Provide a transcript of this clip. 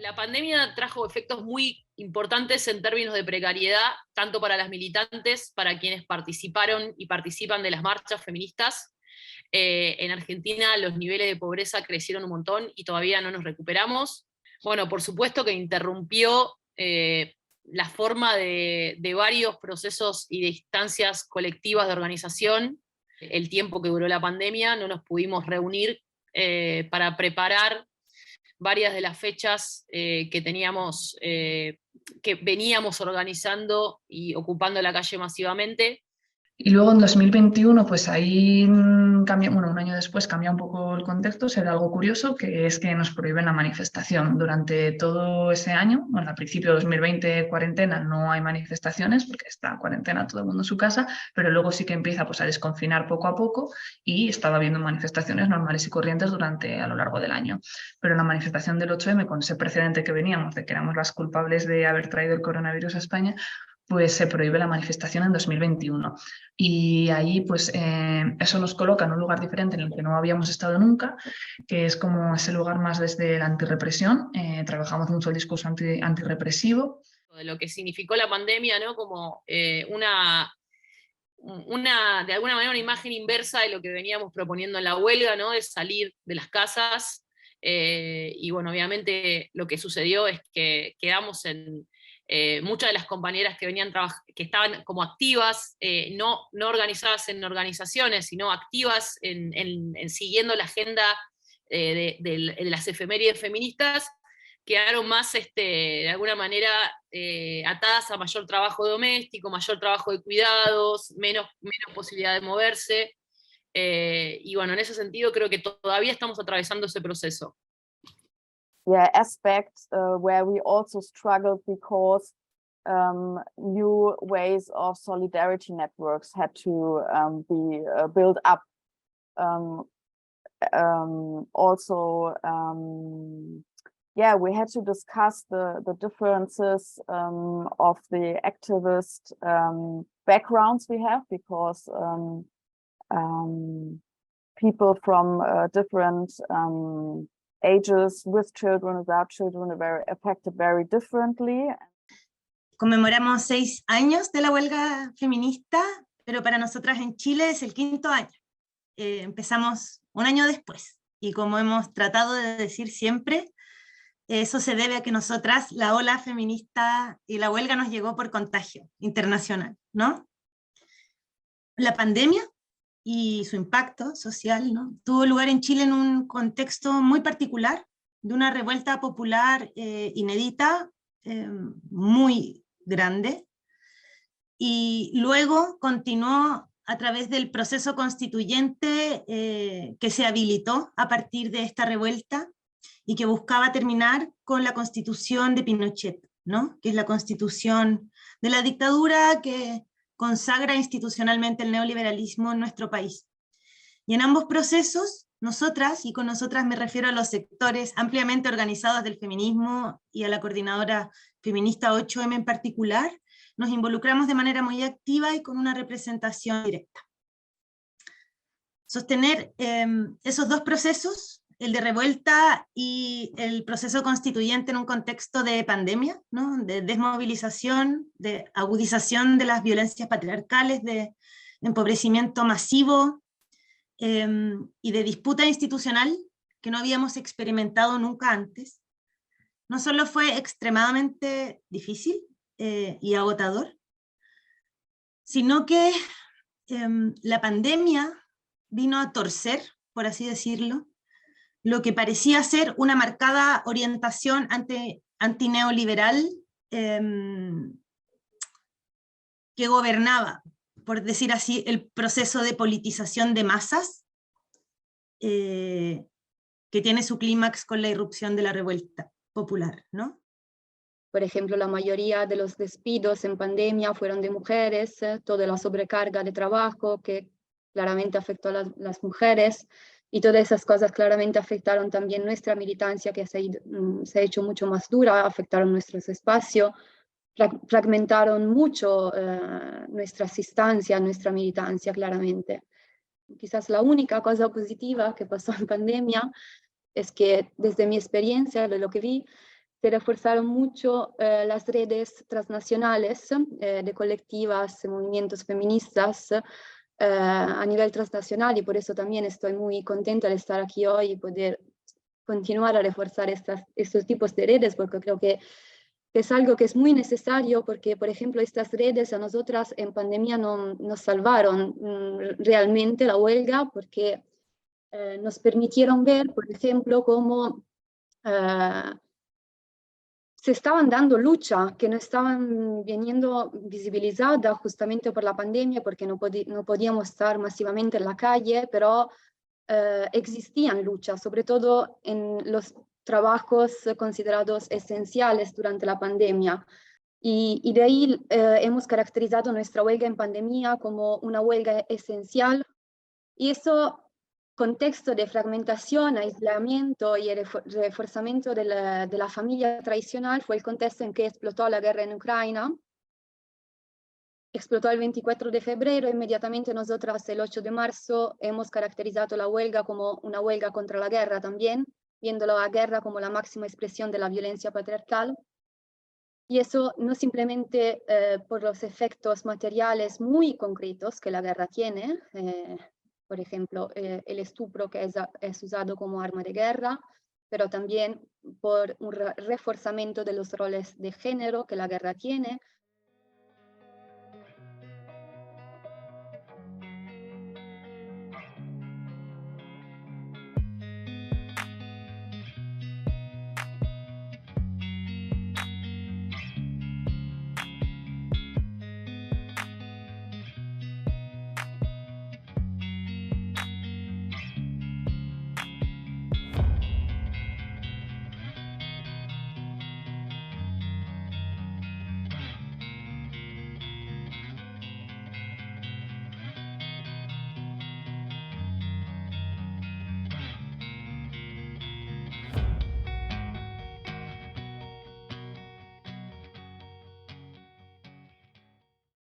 La pandemia trajo efectos muy importantes en términos de precariedad, tanto para las militantes, para quienes participaron y participan de las marchas feministas. En Argentina los niveles de pobreza crecieron un montón y todavía no nos recuperamos. Bueno, por supuesto que interrumpió la forma de varios procesos y de instancias colectivas de organización. El tiempo que duró la pandemia no nos pudimos reunir para preparar varias de las fechas que teníamos, que veníamos organizando y ocupando la calle masivamente. Y luego en 2021, pues ahí cambia, bueno, un año después cambia un poco el contexto, se da algo curioso, que es que nos prohíben la manifestación. Durante todo ese año, bueno, al principio de 2020, cuarentena, no hay manifestaciones, porque está cuarentena todo el mundo en su casa, pero luego sí que empieza pues, a desconfinar poco a poco y estaba habiendo manifestaciones normales y corrientes a lo largo del año. Pero la manifestación del 8M, con ese precedente que veníamos de que éramos las culpables de haber traído el coronavirus a España, pues se prohíbe la manifestación en 2021. Y ahí pues eso nos coloca en un lugar diferente en el que no habíamos estado nunca, que es como ese lugar más desde la antirrepresión. Trabajamos mucho el discurso antirrepresivo. De lo que significó la pandemia, ¿no? Como de alguna manera una imagen inversa de lo que veníamos proponiendo en la huelga, ¿no? De salir de las casas. Y bueno, obviamente lo que sucedió es que quedamos en muchas de las compañeras que venían que estaban como activas, no organizadas en organizaciones, sino activas en siguiendo la agenda de las efemérides feministas, quedaron más, de alguna manera, atadas a mayor trabajo doméstico, mayor trabajo de cuidados, menos posibilidad de moverse. Y bueno, en ese sentido creo que todavía estamos atravesando ese proceso. Yeah, aspects where we also struggled because new ways of solidarity networks had to be built up. Yeah, we had to discuss the differences of the activist backgrounds we have, because people from different ages, with children, without children, are very affected very differently. Conmemoramos 6 años de la huelga feminista, pero para nosotras en Chile es el 5º año. Empezamos un año después, y como hemos tratado de decir siempre, eso se debe a que nosotras, la ola feminista y la huelga nos llegó por contagio internacional, ¿no? La pandemia y su impacto social, ¿no? Tuvo lugar en Chile en un contexto muy particular, de una revuelta popular inédita, muy grande, y luego continuó a través del proceso constituyente que se habilitó a partir de esta revuelta y que buscaba terminar con la constitución de Pinochet, ¿no? Que es la constitución de la dictadura que consagra institucionalmente el neoliberalismo en nuestro país. Y en ambos procesos, nosotras, y con nosotras me refiero a los sectores ampliamente organizados del feminismo y a la coordinadora feminista 8M en particular, nos involucramos de manera muy activa y con una representación directa. Sostener esos dos procesos, el de revuelta y el proceso constituyente en un contexto de pandemia, ¿no? De desmovilización, de agudización de las violencias patriarcales, de empobrecimiento masivo y de disputa institucional que no habíamos experimentado nunca antes, no solo fue extremadamente difícil y agotador, sino que la pandemia vino a torcer, por así decirlo, lo que parecía ser una marcada orientación antineoliberal que gobernaba, por decir así, el proceso de politización de masas que tiene su clímax con la irrupción de la revuelta popular, ¿no? Por ejemplo, la mayoría de los despidos en pandemia fueron de mujeres, toda la sobrecarga de trabajo que claramente afectó a las mujeres, y todas esas cosas claramente afectaron también nuestra militancia, que se ha hecho mucho más dura, afectaron nuestros espacios, fragmentaron mucho nuestras instancias, nuestra militancia claramente. Quizás la única cosa positiva que pasó en pandemia es que desde mi experiencia, de lo que vi, se reforzaron mucho las redes transnacionales de colectivas, movimientos feministas a nivel transnacional, y por eso también estoy muy contenta de estar aquí hoy y poder continuar a reforzar estos tipos de redes, porque creo que es algo que es muy necesario, porque, por ejemplo, estas redes a nosotras en pandemia nos salvaron realmente la huelga, porque nos permitieron ver, por ejemplo, cómo se estaban dando lucha, que no estaban viniendo visibilizadas justamente por la pandemia, porque no podíamos estar masivamente en la calle, pero existían luchas, sobre todo en los trabajos considerados esenciales durante la pandemia. Y de ahí hemos caracterizado nuestra huelga en pandemia como una huelga esencial, y eso, contexto de fragmentación, aislamiento y el reforzamiento de la familia tradicional, fue el contexto en que explotó la guerra en Ucrania. Explotó el 24 de febrero, inmediatamente nosotras el 8 de marzo hemos caracterizado la huelga como una huelga contra la guerra también, viendo la guerra como la máxima expresión de la violencia patriarcal. Y eso no simplemente por los efectos materiales muy concretos que la guerra tiene, por ejemplo, el estupro que es usado como arma de guerra, pero también por un reforzamiento de los roles de género que la guerra tiene,